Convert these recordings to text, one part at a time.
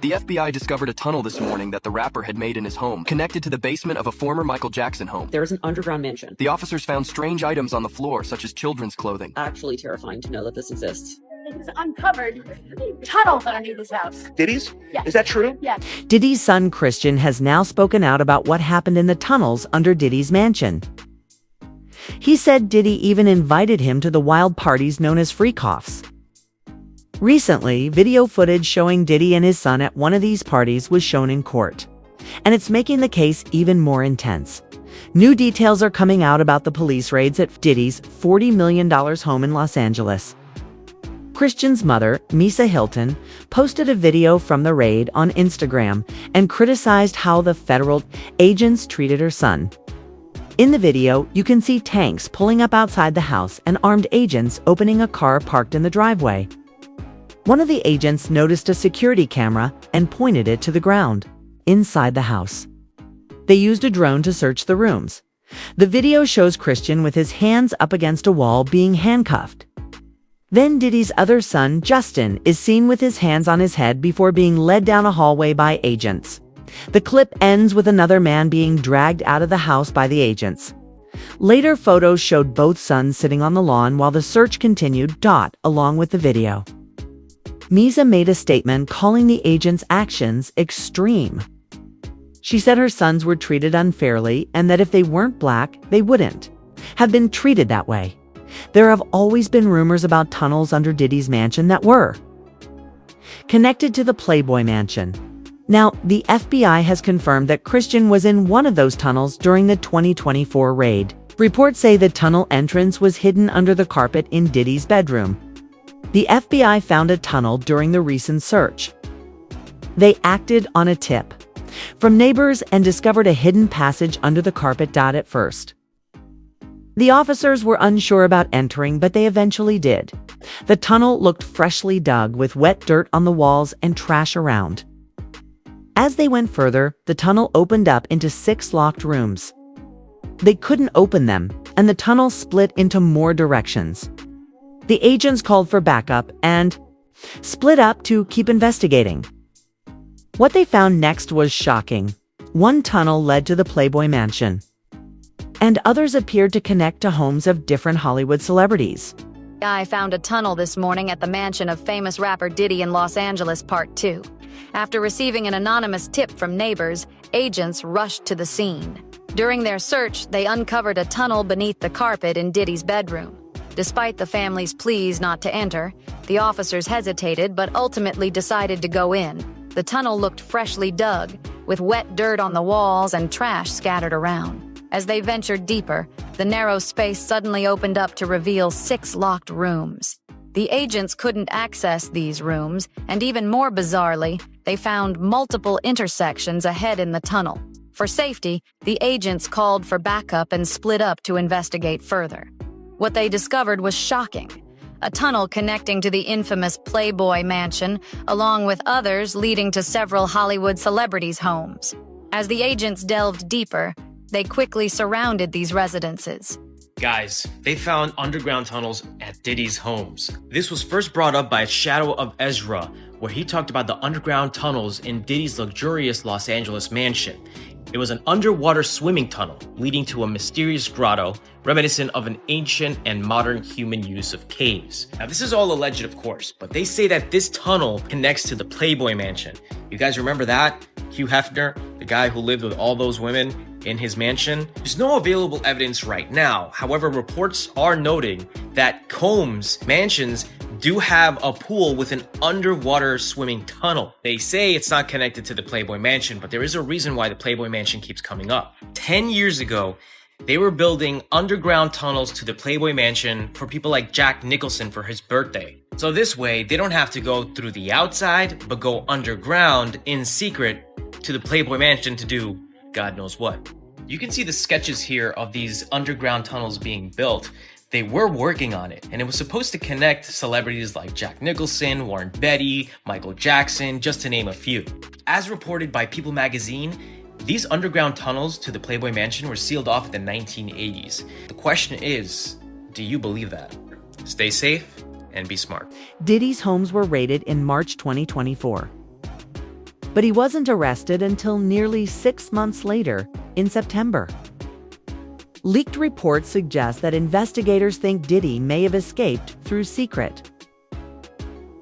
The FBI discovered a tunnel this morning that the rapper had made in his home, connected to the basement of a former Michael Jackson home. There is an underground mansion. The officers found strange items on the floor, such as children's clothing. Actually terrifying to know that this exists. It's uncovered tunnels underneath this house. Diddy's? Yeah. Is that true? Yeah. Diddy's son Christian has now spoken out about what happened in the tunnels under Diddy's mansion. He said Diddy even invited him to the wild parties known as freak-offs. Recently, video footage showing Diddy and his son at one of these parties was shown in court, and it's making the case even more intense. New details are coming out about the police raids at Diddy's $40 million home in Los Angeles. Christian's mother, Misa Hilton, posted a video from the raid on Instagram and criticized how the federal agents treated her son. In the video, you can see tanks pulling up outside the house and armed agents opening a car parked in the driveway. One of the agents noticed a security camera and pointed it to the ground inside the house. They used a drone to search the rooms. The video shows Christian with his hands up against a wall being handcuffed. Then Diddy's other son, Justin, is seen with his hands on his head before being led down a hallway by agents. The clip ends with another man being dragged out of the house by the agents. Later photos showed both sons sitting on the lawn while the search continued, along with the video. Misa made a statement calling the agents' actions extreme. She said her sons were treated unfairly and that if they weren't black, they wouldn't have been treated that way. There have always been rumors about tunnels under Diddy's mansion that were connected to the Playboy Mansion. Now, the FBI has confirmed that Christian was in one of those tunnels during the 2024 raid. Reports say the tunnel entrance was hidden under the carpet in Diddy's bedroom. The FBI found a tunnel during the recent search. They acted on a tip from neighbors and discovered a hidden passage under the carpet. At first, the officers were unsure about entering, but they eventually did. The tunnel looked freshly dug with wet dirt on the walls and trash around. As they went further, the tunnel opened up into 6 locked rooms. They couldn't open them, and the tunnel split into more directions. The agents called for backup and split up to keep investigating. What they found next was shocking. One tunnel led to the Playboy Mansion, and others appeared to connect to homes of different Hollywood celebrities. I found a tunnel this morning at the mansion of famous rapper Diddy in Los Angeles, Part 2. After receiving an anonymous tip from neighbors, agents rushed to the scene. During their search, they uncovered a tunnel beneath the carpet in Diddy's bedroom. Despite the family's pleas not to enter, the officers hesitated but ultimately decided to go in. The tunnel looked freshly dug, with wet dirt on the walls and trash scattered around. As they ventured deeper, the narrow space suddenly opened up to reveal 6 locked rooms. The agents couldn't access these rooms, and even more bizarrely, they found multiple intersections ahead in the tunnel. For safety, the agents called for backup and split up to investigate further. What they discovered was shocking. A tunnel connecting to the infamous Playboy Mansion, along with others leading to several Hollywood celebrities' homes. As the agents delved deeper, they quickly surrounded these residences. Guys, they found underground tunnels at Diddy's homes. This was first brought up by Shadow of Ezra, where he talked about the underground tunnels in Diddy's luxurious Los Angeles mansion. It was an underwater swimming tunnel leading to a mysterious grotto, reminiscent of an ancient and modern human use of caves. Now, this is all alleged, of course, but they say that this tunnel connects to the Playboy Mansion. You guys remember that? Hugh Hefner, the guy who lived with all those women in his mansion? There's no available evidence right now. However, reports are noting that Combs mansions do have a pool with an underwater swimming tunnel. They say it's not connected to the Playboy Mansion, but there is a reason why the Playboy Mansion keeps coming up. 10 years ago, they were building underground tunnels to the Playboy Mansion for people like Jack Nicholson for his birthday. So this way, they don't have to go through the outside, but go underground in secret to the Playboy Mansion to do God knows what. You can see the sketches here of these underground tunnels being built. They were working on it, and it was supposed to connect celebrities like Jack Nicholson, Warren Beatty, Michael Jackson, just to name a few. As reported by People magazine, these underground tunnels to the Playboy Mansion were sealed off in the 1980s. The question is, do you believe that? Stay safe and be smart. Diddy's homes were raided in March 2024. but he wasn't arrested until nearly 6 months later, in September. Leaked reports suggest that investigators think Diddy may have escaped through secret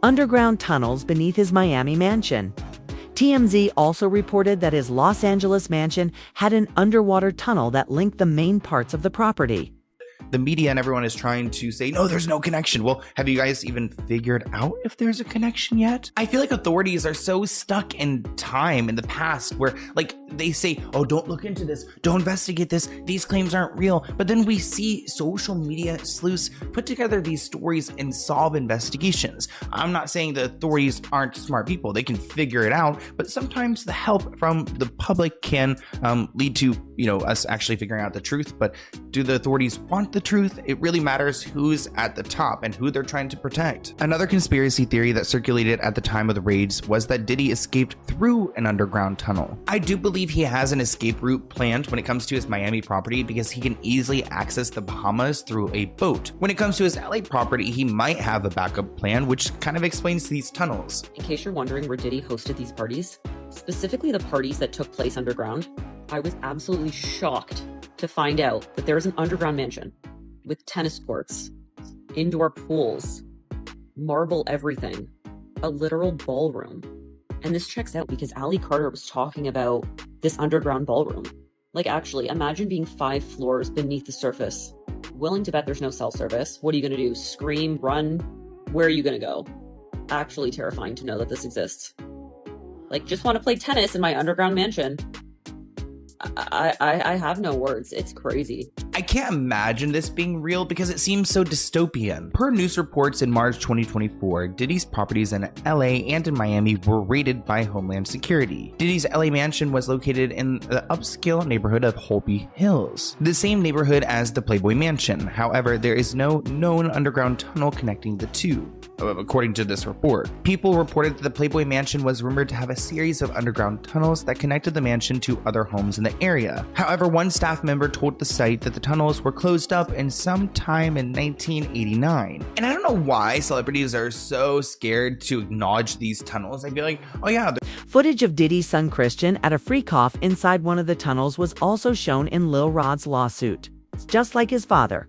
underground tunnels beneath his Miami mansion. TMZ also reported that his Los Angeles mansion had an underwater tunnel that linked the main parts of the property. The media and everyone is trying to say, no, there's no connection. Well, have you guys even figured out if there's a connection yet? I feel like authorities are so stuck in time in the past where, like, they say, oh, don't look into this, don't investigate this, these claims aren't real. But then we see social media sleuths put together these stories and solve investigations. I'm not saying the authorities aren't smart people, they can figure it out, but sometimes the help from the public can lead to, us actually figuring out the truth. But do the authorities want the truth? It really matters who's at the top and who they're trying to protect. Another conspiracy theory that circulated at the time of the raids was that Diddy escaped through an underground tunnel. I do believe he has an escape route planned when it comes to his Miami property because he can easily access the Bahamas through a boat. When it comes to his LA property, he might have a backup plan, which kind of explains these tunnels. In case you're wondering where Diddy hosted these parties, specifically the parties that took place underground, I was absolutely shocked to find out that there is an underground mansion with tennis courts, indoor pools, marble everything, a literal ballroom. And this checks out because Ali Carter was talking about this underground ballroom. Like, actually, imagine being 5 floors beneath the surface. Willing to bet there's no cell service. What are you going to do? Scream? Run? Where are you going to go? Actually terrifying to know that this exists. Like, just want to play tennis in my underground mansion. I have no words. It's crazy. I can't imagine this being real because it seems so dystopian. Per news reports in March 2024, Diddy's properties in LA and in Miami were raided by Homeland Security. Diddy's LA mansion was located in the upscale neighborhood of Holby Hills, the same neighborhood as the Playboy Mansion. However, there is no known underground tunnel connecting the two. According to this report, people reported that the Playboy Mansion was rumored to have a series of underground tunnels that connected the mansion to other homes in the area. However, one staff member told the site that the tunnels were closed up in sometime in 1989. And I don't know why celebrities are so scared to acknowledge these tunnels. I feel like, oh yeah. Footage of Diddy's son Christian at a freak-off inside one of the tunnels was also shown in Lil Rod's lawsuit. Just like his father,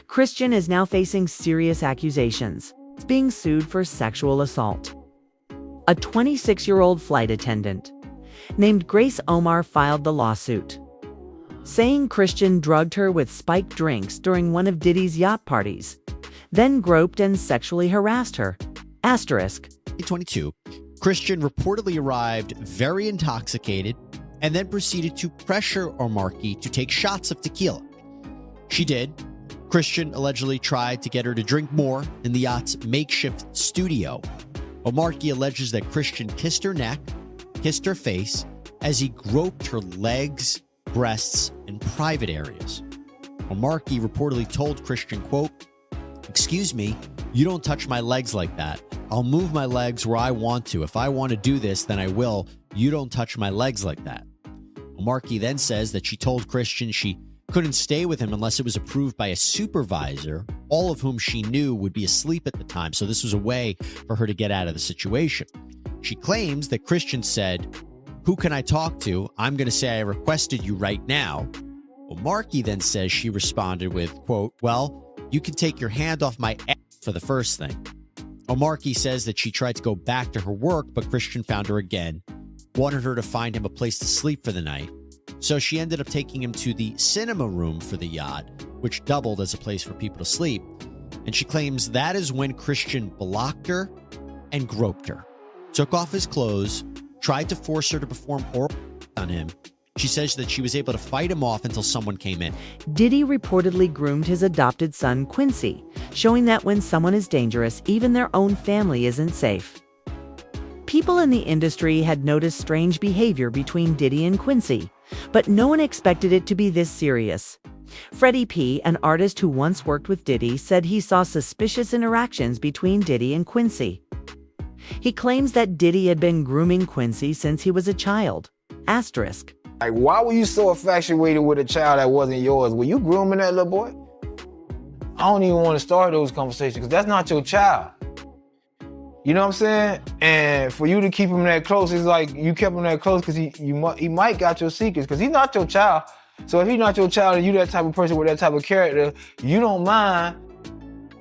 Christian is now facing serious accusations. He's being sued for sexual assault. A 26-year-old flight attendant named Grace Omar filed the lawsuit, saying Christian drugged her with spiked drinks during one of Diddy's yacht parties, then groped and sexually harassed her. Asterisk. 2022, Christian reportedly arrived very intoxicated and then proceeded to pressure Omarki to take shots of tequila. She did. Christian allegedly tried to get her to drink more in the yacht's makeshift studio. Omarki alleges that Christian kissed her neck, kissed her face, as he groped her legs, breasts, and private areas. Omarki reportedly told Christian, quote, "Excuse me, you don't touch my legs like that. I'll move my legs where I want to. If I want to do this, then I will. You don't touch my legs like that." Omarki then says that she told Christian she couldn't stay with him unless it was approved by a supervisor, all of whom she knew would be asleep at the time, so this was a way for her to get out of the situation. She claims that Christian said, "Who can I talk to? I'm going to say I requested you right now." Omarki then says she responded with, quote, "Well, you can take your hand off my ass for the first thing." Omarki says that she tried to go back to her work, but Christian found her again, wanted her to find him a place to sleep for the night. So she ended up taking him to the cinema room for the yacht, which doubled as a place for people to sleep. And she claims that is when Christian blocked her and groped her, took off his clothes, tried to force her to perform oral on him. She says that she was able to fight him off until someone came in. Diddy reportedly groomed his adopted son Quincy, showing that when someone is dangerous, even their own family isn't safe. People in the industry had noticed strange behavior between Diddy and Quincy, but no one expected it to be this serious. Freddie P., an artist who once worked with Diddy, said he saw suspicious interactions between Diddy and Quincy. He claims that Diddy had been grooming Quincy since he was a child. Asterisk. Like, why were you so infatuated with a child that wasn't yours? Were you grooming that little boy? I don't even want to start those conversations because that's not your child. You know what I'm saying? And for you to keep him that close, it's like you kept him that close because he might got your secrets because he's not your child. So if he's not your child and you that type of person with that type of character, you don't mind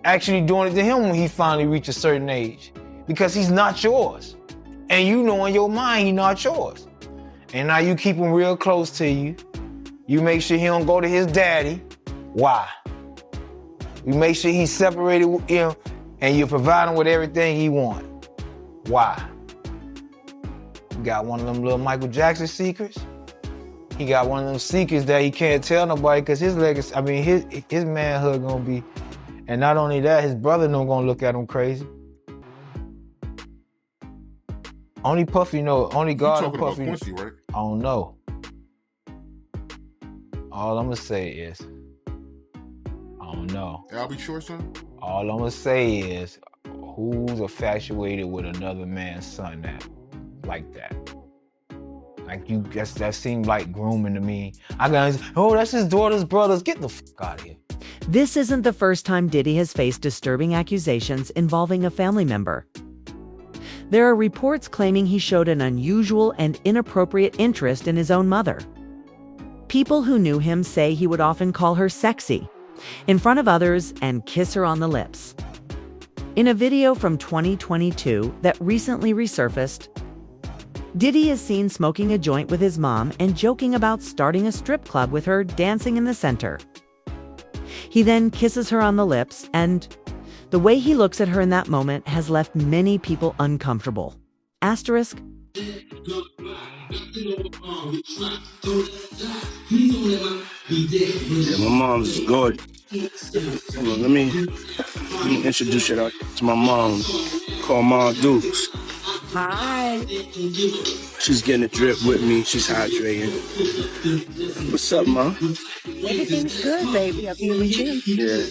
actually doing it to him when he finally reaches a certain age because he's not yours. And you know in your mind he's not yours. And now you keep him real close to you. You make sure he don't go to his daddy. Why? You make sure he's separated with him and you provide him with everything he wants. Why? You got one of them little Michael Jackson secrets. He got one of them secrets that he can't tell nobody because his legacy, I mean, his manhood gonna be, and not only that, his brother no gonna look at him crazy. Only Puffy know, only God and Puffy. About Quincy, right? I don't know. All I'm gonna say is, I don't know. I'll be sure, son. All I'm gonna say is, who's infatuated with another man's son now, like that? Like you, that seemed like grooming to me. I got, oh, that's his daughter's brothers. Get the fuck out of here. This isn't the first time Diddy has faced disturbing accusations involving a family member. There are reports claiming he showed an unusual and inappropriate interest in his own mother. People who knew him say he would often call her sexy in front of others and kiss her on the lips. In a video from 2022 that recently resurfaced, Diddy is seen smoking a joint with his mom and joking about starting a strip club with her dancing in the center. He then kisses her on the lips, and the way he looks at her in that moment has left many people uncomfortable. Asterisk. Yeah, my mom's good. Hold on, let me introduce you to my mom. Call Mom Dukes. Hi. She's getting a drip with me. She's hydrating. What's up, Mom? Everything's good, baby. I'm here with you. Yeah.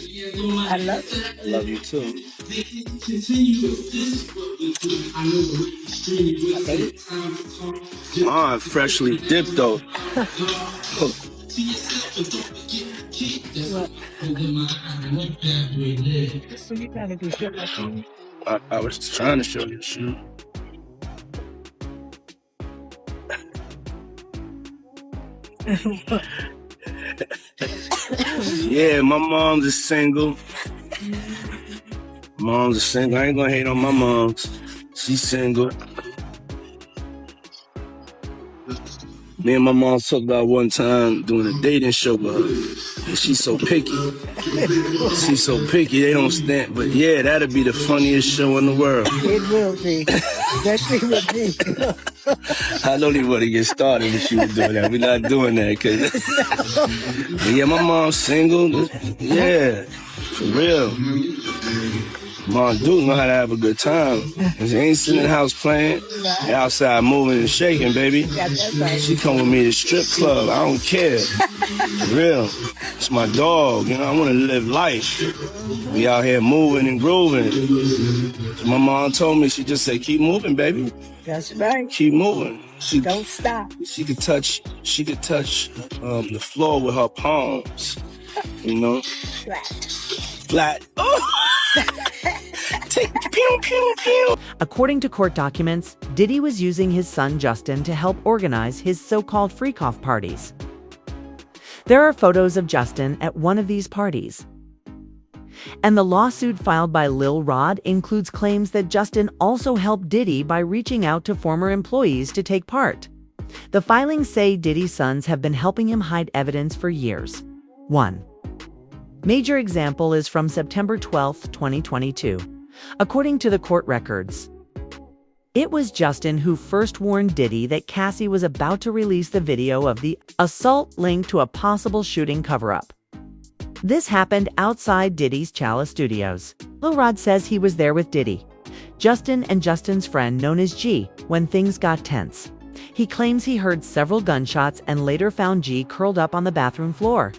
I love you. I love you too. Mom, freshly dipped though. So you gotta do shit like you. I was trying to show you. Shoot. Yeah, my mom's is single. Mom's is single. I ain't gonna hate on my mom's. She's single. Me and my mom talked about one time doing a dating show with her. And she's so picky. She's so picky, they don't stand. But yeah, that'd be the funniest show in the world. It will be. Especially with me. I don't even want to get started if she was doing that. We're not doing that. Cause yeah, my mom's single. Yeah, for real. Mom Duke know how to have a good time. And she ain't sitting in the house playing. They outside moving and shaking, baby. She come with me to the strip club. I don't care. For real. It's my dog. You know, I want to live life. We out here moving and grooving. So my mom told me, she just said, keep moving, baby. That's right. Keep moving. Don't stop. She could touch the floor with her palms. You know? Flat. Oh! Pew, pew, pew. According to court documents, Diddy was using his son Justin to help organize his so-called freak-off parties. There are photos of Justin at one of these parties. And the lawsuit filed by Lil Rod includes claims that Justin also helped Diddy by reaching out to former employees to take part. The filings say Diddy's sons have been helping him hide evidence for years. 1. Major example is from September 12, 2022. According to the court records, it was Justin who first warned Diddy that Cassie was about to release the video of the assault linked to a possible shooting cover-up. This happened outside Diddy's Chalice Studios. Lil Rod says he was there with Diddy, Justin and Justin's friend known as G, when things got tense. He claims he heard several gunshots and later found G curled up on the bathroom floor.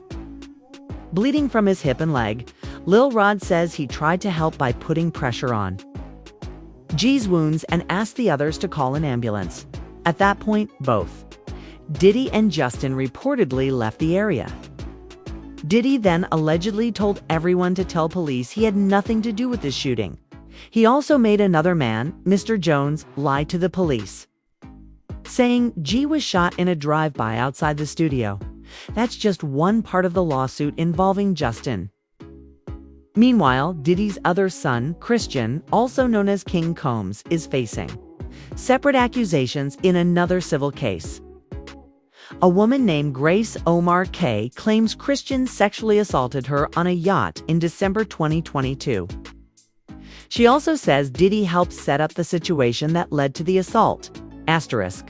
Bleeding from his hip and leg, Lil Rod says he tried to help by putting pressure on G's wounds and asked the others to call an ambulance. At that point, both Diddy and Justin reportedly left the area. Diddy then allegedly told everyone to tell police he had nothing to do with the shooting. He also made another man, Mr. Jones, lie to the police, saying G was shot in a drive-by outside the studio. That's just one part of the lawsuit involving Justin. Meanwhile, Diddy's other son, Christian, also known as King Combs, is facing separate accusations in another civil case. A woman named Grace Omar K claims Christian sexually assaulted her on a yacht in December 2022. She also says Diddy helped set up the situation that led to the assault. Asterisk.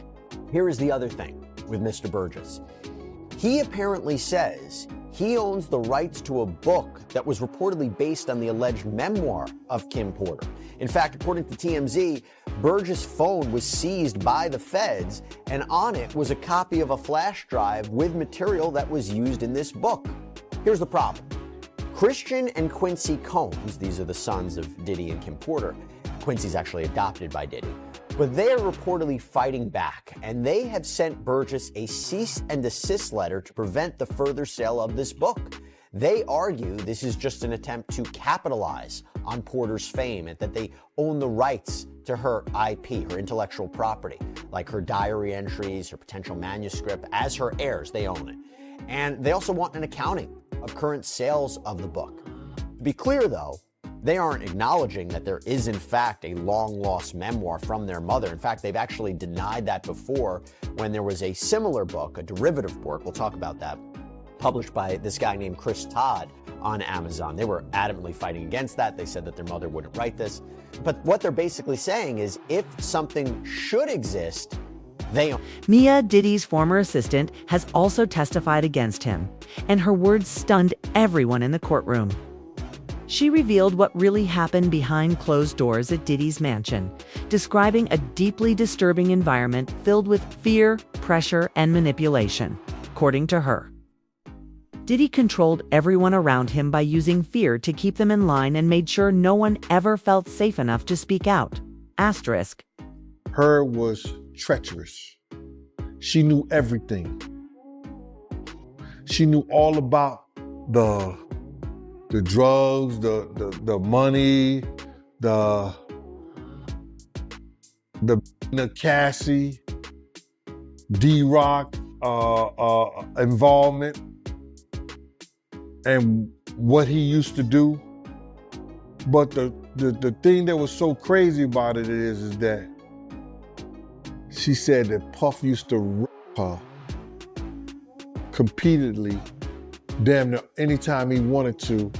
Here is the other thing with Mr. Burgess. He apparently says he owns the rights to a book that was reportedly based on the alleged memoir of Kim Porter. In fact, according to TMZ, Burgess' phone was seized by the feds, and on it was a copy of a flash drive with material that was used in this book. Here's the problem. Christian and Quincy Combs, these are the sons of Diddy and Kim Porter. Quincy's actually adopted by Diddy. But they are reportedly fighting back, and they have sent Burgess a cease and desist letter to prevent the further sale of this book. They argue this is just an attempt to capitalize on Porter's fame and that they own the rights to her IP, her intellectual property, like her diary entries, her potential manuscript. As her heirs, they own it. And they also want an accounting of current sales of the book. To be clear, though, they aren't acknowledging that there is, in fact, a long-lost memoir from their mother. In fact, they've actually denied that before when there was a similar book, a derivative work, we'll talk about that, published by this guy named Chris Todd on Amazon. They were adamantly fighting against that. They said that their mother wouldn't write this. But what they're basically saying is if something should exist, they own. Mia, Diddy's former assistant, has also testified against him, and her words stunned everyone in the courtroom. She revealed what really happened behind closed doors at Diddy's mansion, describing a deeply disturbing environment filled with fear, pressure, and manipulation, according to her. Diddy controlled everyone around him by using fear to keep them in line and made sure no one ever felt safe enough to speak out. Asterisk. Her was treacherous. She knew everything. She knew all about the drugs, the money, the Cassie, D-Rock involvement, and what he used to do. But the thing that was so crazy about it is that she said that Puff used to rip her repeatedly, damn near anytime he wanted to,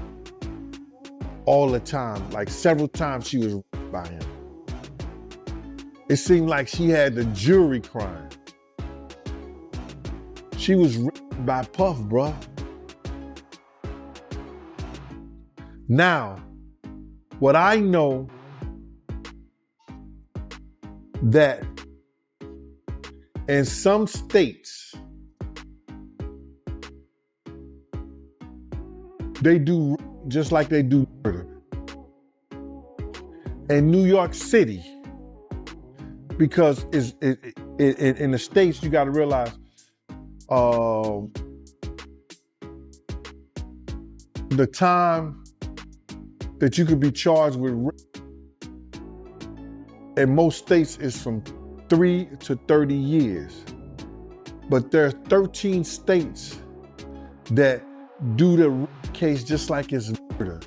all the time. Like several times she was ripped by him. It seemed like she had the jury crying. She was ripped by Puff, bruh. Now, what I know that in some states, they do just like they do murder. In New York City, because in the States, you gotta realize the time that you could be charged with in most states is from 3 to 30 years. But there are 13 states that do the case just like it's murder.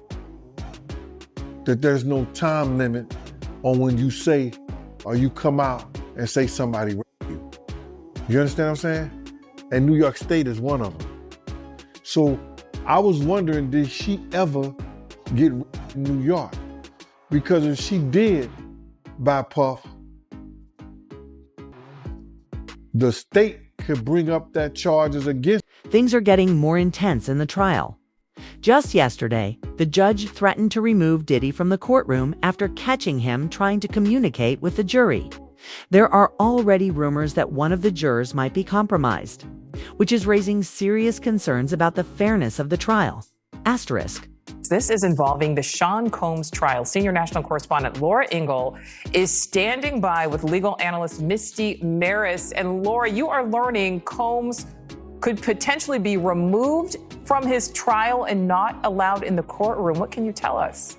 That there's no time limit on when you say or you come out and say somebody raped you. You understand what I'm saying? And New York State is one of them. So I was wondering, did she ever get raped in New York? Because if she did by Puff, the state could bring up that charges against. Things are getting more intense in the trial. Just yesterday, the judge threatened to remove Diddy from the courtroom after catching him trying to communicate with the jury. There are already rumors that one of the jurors might be compromised, which is raising serious concerns about the fairness of the trial. Asterisk. This is involving the Sean Combs trial. Senior national correspondent Laura Ingle is standing by with legal analyst Misty Maris. And Laura, you are learning Combs could potentially be removed from his trial and not allowed in the courtroom. What can you tell us?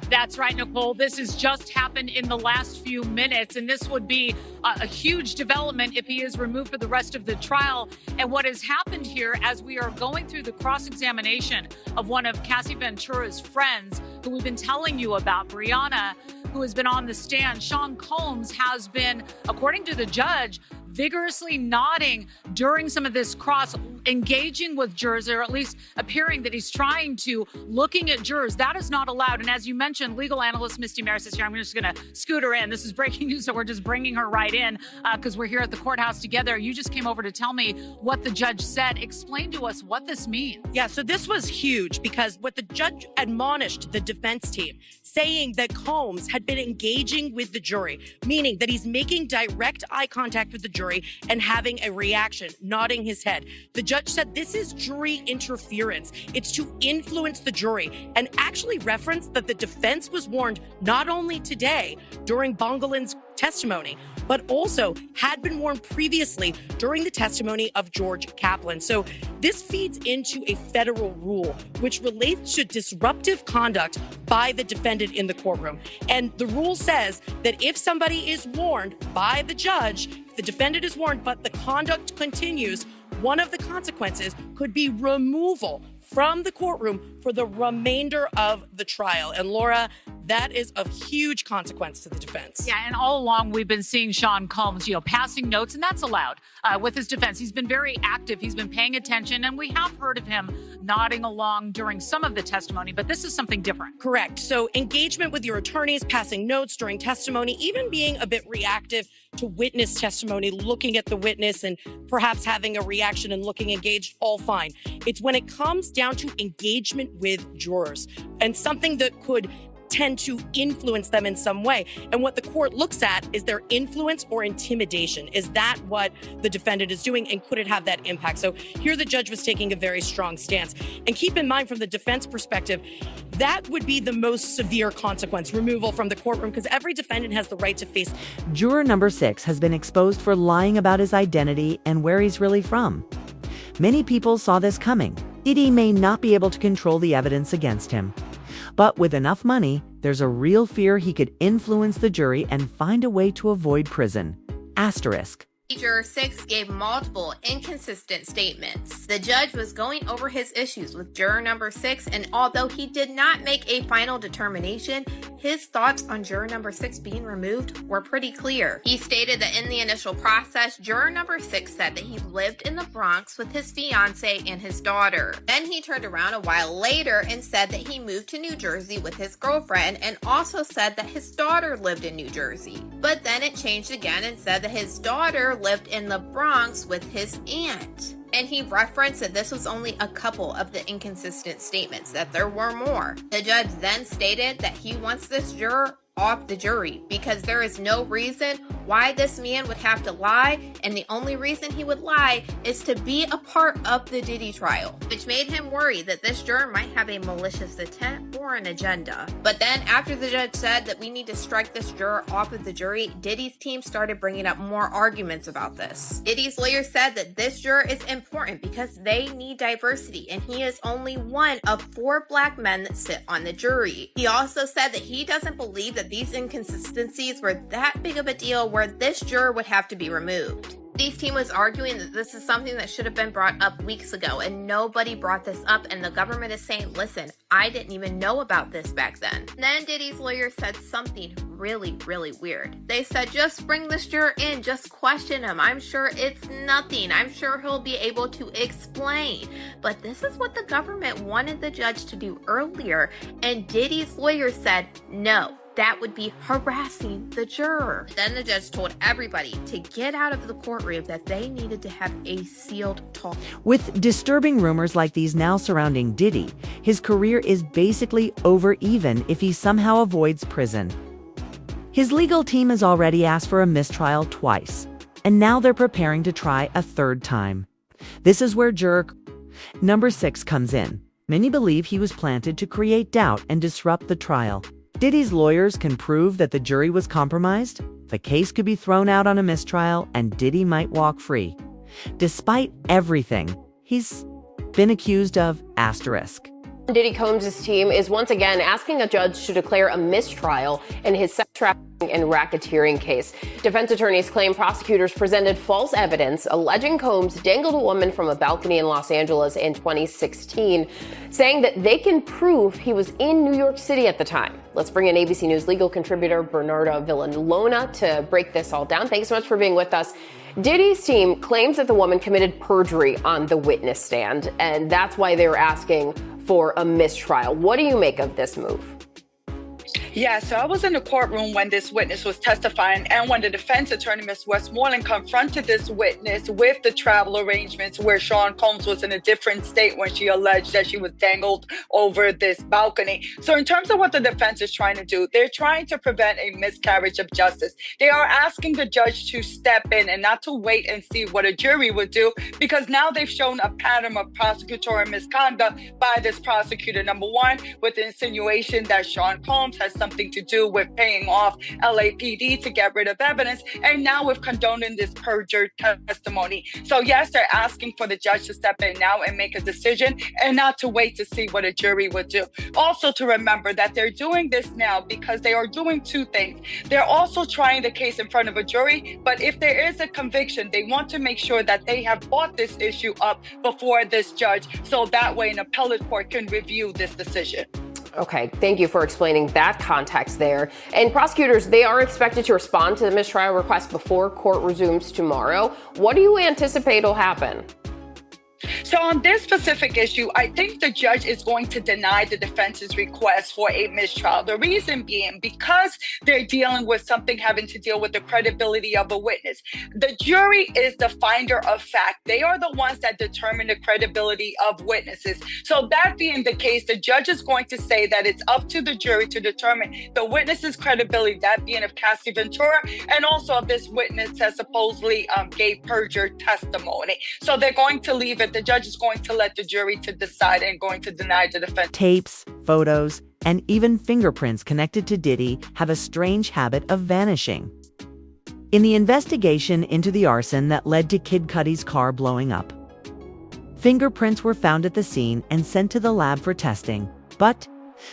That's right, Nicole. This has just happened in the last few minutes, and this would be a huge development if he is removed for the rest of the trial. And what has happened here, as we are going through the cross-examination of one of Cassie Ventura's friends, who we've been telling you about, Brianna, who has been on the stand, Sean Combs has been, according to the judge, vigorously nodding during some of this cross, engaging with jurors, or at least appearing that he's trying to, looking at jurors. That is not allowed. And as you mentioned, legal analyst Misty Maris is here. I'm just going to scoot her in. This is breaking news, so we're just bringing her right in because we're here at the courthouse together. You just came over to tell me what the judge said. Explain to us what this means. Yeah, so this was huge because what the judge admonished the defense team, saying that Combs had been engaging with the jury, meaning that he's making direct eye contact with the jury and having a reaction, nodding his head. The judge said this is jury interference. It's to influence the jury, and actually referenced that the defense was warned not only today during Bongolin's testimony, but also had been warned previously during the testimony of George Kaplan. So this feeds into a federal rule which relates to disruptive conduct by the defendant in the courtroom. And the rule says that if somebody is warned by the judge, the defendant is warned, but the conduct continues, one of the consequences could be removal from the courtroom for the remainder of the trial. And Laura, that is of huge consequence to the defense. Yeah, and all along we've been seeing Sean Combs, passing notes, and that's allowed with his defense. He's been very active. He's been paying attention, and we have heard of him nodding along during some of the testimony, but this is something different. Correct. So engagement with your attorneys, passing notes during testimony, even being a bit reactive to witness testimony, looking at the witness and perhaps having a reaction and looking engaged, all fine. It's when it comes down to engagement with jurors and something that could tend to influence them in some way. And what the court looks at is their influence or intimidation. Is that what the defendant is doing, and could it have that impact? So here the judge was taking a very strong stance. And keep in mind, from the defense perspective, that would be the most severe consequence, removal from the courtroom, because every defendant has the right to face. Juror number 6 has been exposed for lying about his identity and where he's really from. Many people saw this coming. Diddy may not be able to control the evidence against him. But with enough money, there's a real fear he could influence the jury and find a way to avoid prison. Asterisk. Juror 6 gave multiple inconsistent statements. The judge was going over his issues with juror number 6, and although he did not make a final determination, his thoughts on juror number 6 being removed were pretty clear. He stated that in the initial process, juror number 6 said that he lived in the Bronx with his fiance and his daughter. Then he turned around a while later and said that he moved to New Jersey with his girlfriend, and also said that his daughter lived in New Jersey. But then it changed again and said that his daughter lived in the Bronx with his aunt. And he referenced that this was only a couple of the inconsistent statements, that there were more. The judge then stated that he wants this juror off the jury because there is no reason why this man would have to lie, and the only reason he would lie is to be a part of the Diddy trial, which made him worry that this juror might have a malicious intent or an agenda. But then after the judge said that we need to strike this juror off of the jury, Diddy's team started bringing up more arguments about this. Diddy's lawyer said that this juror is important because they need diversity, and he is only one of 4 black men that sit on the jury. He also said that he doesn't believe that these inconsistencies were that big of a deal where this juror would have to be removed. Diddy's team was arguing that this is something that should have been brought up weeks ago, and nobody brought this up, and the government is saying, listen, I didn't even know about this back then. Then Diddy's lawyer said something really, really weird. They said, just bring this juror in, just question him. I'm sure it's nothing. I'm sure he'll be able to explain. But this is what the government wanted the judge to do earlier, and Diddy's lawyer said, no. That would be harassing the juror. Then the judge told everybody to get out of the courtroom, that they needed to have a sealed talk. With disturbing rumors like these now surrounding Diddy, his career is basically over even if he somehow avoids prison. His legal team has already asked for a mistrial twice, and now they're preparing to try a 3rd time. This is where juror number 6 comes in. Many believe he was planted to create doubt and disrupt the trial. Diddy's lawyers can prove that the jury was compromised, the case could be thrown out on a mistrial, and Diddy might walk free. Despite everything, he's been accused of asterisk. Diddy Combs' team is once again asking a judge to declare a mistrial in his sex trafficking and racketeering case. Defense attorneys claim prosecutors presented false evidence alleging Combs dangled a woman from a balcony in Los Angeles in 2016, saying that they can prove he was in New York City at the time. Let's bring in ABC News legal contributor Bernarda Villalona to break this all down. Thanks so much for being with us. Diddy's team claims that the woman committed perjury on the witness stand, and that's why they're asking for a mistrial. What do you make of this move? Yeah, so I was in the courtroom when this witness was testifying and when the defense attorney, Ms. Westmoreland, confronted this witness with the travel arrangements where Sean Combs was in a different state when she alleged that she was dangled over this balcony. So in terms of what the defense is trying to do, they're trying to prevent a miscarriage of justice. They are asking the judge to step in and not to wait and see what a jury would do, because now they've shown a pattern of prosecutorial misconduct by this prosecutor. Number one, with the insinuation that Sean Combs has something to do with paying off LAPD to get rid of evidence, and now with condoning this perjured testimony. So yes, they're asking for the judge to step in now and make a decision and not to wait to see what a jury would do. Also to remember that they're doing this now because they are doing two things. They're also trying the case in front of a jury, but if there is a conviction, they want to make sure that they have brought this issue up before this judge, so that way an appellate court can review this decision. Okay, thank you for explaining that context there. And prosecutors, they are expected to respond to the mistrial request before court resumes tomorrow. What do you anticipate will happen? So on this specific issue, I think the judge is going to deny the defense's request for a mistrial. The reason being because they're dealing with something having to deal with the credibility of a witness. The jury is the finder of fact. They are the ones that determine the credibility of witnesses. So that being the case, the judge is going to say that it's up to the jury to determine the witness's credibility, that being of Cassie Ventura, and also of this witness that supposedly gave perjured testimony. So they're going to leave it. The judge is going to let the jury to decide and going to deny the defense. Tapes, photos, and even fingerprints connected to Diddy have a strange habit of vanishing. In the investigation into the arson that led to Kid Cudi's car blowing up, fingerprints were found at the scene and sent to the lab for testing, but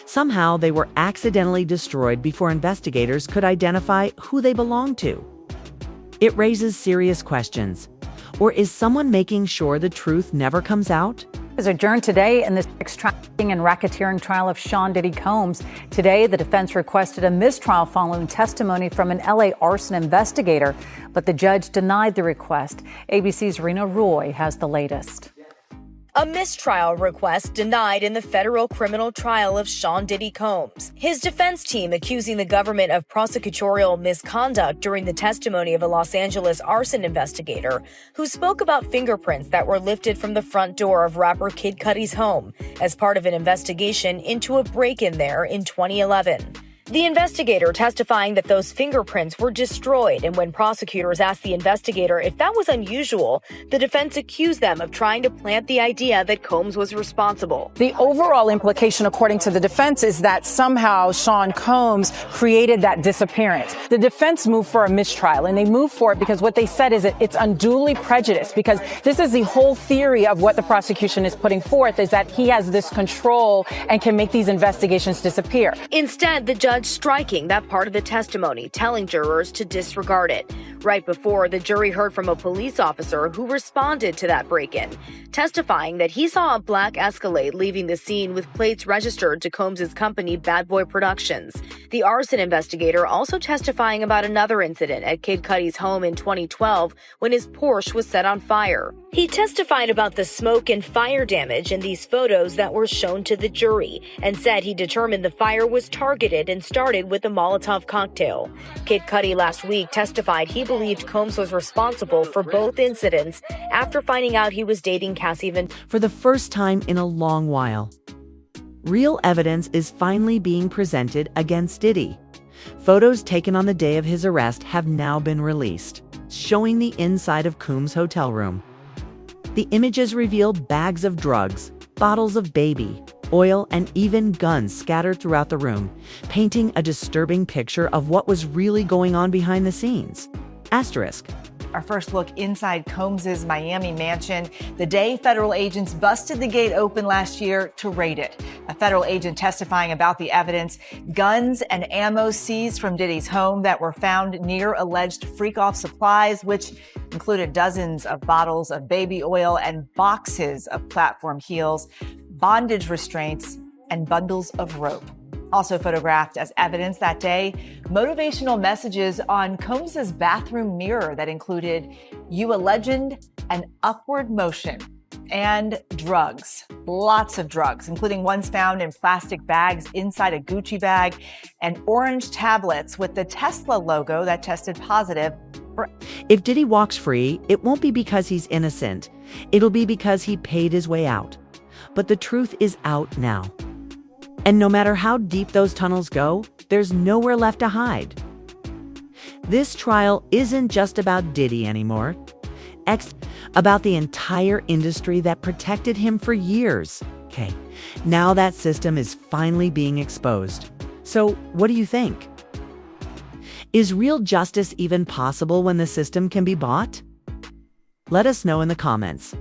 somehow they were accidentally destroyed before investigators could identify who they belonged to. It raises serious questions. Or is someone making sure the truth never comes out? Is adjourned today in the sex trafficking and racketeering trial of Sean Diddy Combs. Today, the defense requested a mistrial following testimony from an LA arson investigator, but the judge denied the request. ABC's Rena Roy has the latest. A mistrial request denied in the federal criminal trial of Sean Diddy Combs. His defense team accusing the government of prosecutorial misconduct during the testimony of a Los Angeles arson investigator who spoke about fingerprints that were lifted from the front door of rapper Kid Cudi's home as part of an investigation into a break-in there in 2011. The investigator testifying that those fingerprints were destroyed, and when prosecutors asked the investigator if that was unusual, the defense accused them of trying to plant the idea that Combs was responsible. The overall implication, according to the defense, is that somehow Sean Combs created that disappearance. The defense moved for a mistrial, and they moved for it because what they said is that it's unduly prejudiced, because this is the whole theory of what the prosecution is putting forth, is that he has this control and can make these investigations disappear. Instead, the judge striking that part of the testimony, telling jurors to disregard it. Right before, the jury heard from a police officer who responded to that break-in, testifying that he saw a black Escalade leaving the scene with plates registered to Combs' company Bad Boy Productions. The arson investigator also testifying about another incident at Kid Cudi's home in 2012 when his Porsche was set on fire. He testified about the smoke and fire damage in these photos that were shown to the jury and said he determined the fire was targeted and started with a Molotov cocktail. Kid Cudi last week testified he believed Combs was responsible for both incidents after finding out he was dating Cassie Ventura. For the first time in a long while, real evidence is finally being presented against Diddy. Photos taken on the day of his arrest have now been released, showing the inside of Combs' hotel room. The images reveal bags of drugs, bottles of baby oil, and even guns scattered throughout the room, painting a disturbing picture of what was really going on behind the scenes. Asterisk. Our first look inside Combs's Miami mansion, the day federal agents busted the gate open last year to raid it. A federal agent testifying about the evidence, guns and ammo seized from Diddy's home that were found near alleged freak-off supplies, which included dozens of bottles of baby oil and boxes of platform heels, bondage restraints, and bundles of rope. Also photographed as evidence that day, motivational messages on Combs's bathroom mirror that included "You a legend" and "Upward motion," and drugs. Lots of drugs, including ones found in plastic bags inside a Gucci bag and orange tablets with the Tesla logo that tested positive for. If Diddy walks free, it won't be because he's innocent. It'll be because he paid his way out. But the truth is out now. And no matter how deep those tunnels go, there's nowhere left to hide. This trial isn't just about Diddy anymore. It's about the entire industry that protected him for years. Okay, now that system is finally being exposed. So what do you think? Is real justice even possible when the system can be bought? Let us know in the comments.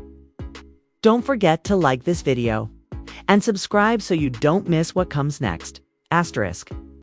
Don't forget to like this video and subscribe so you don't miss what comes next. *.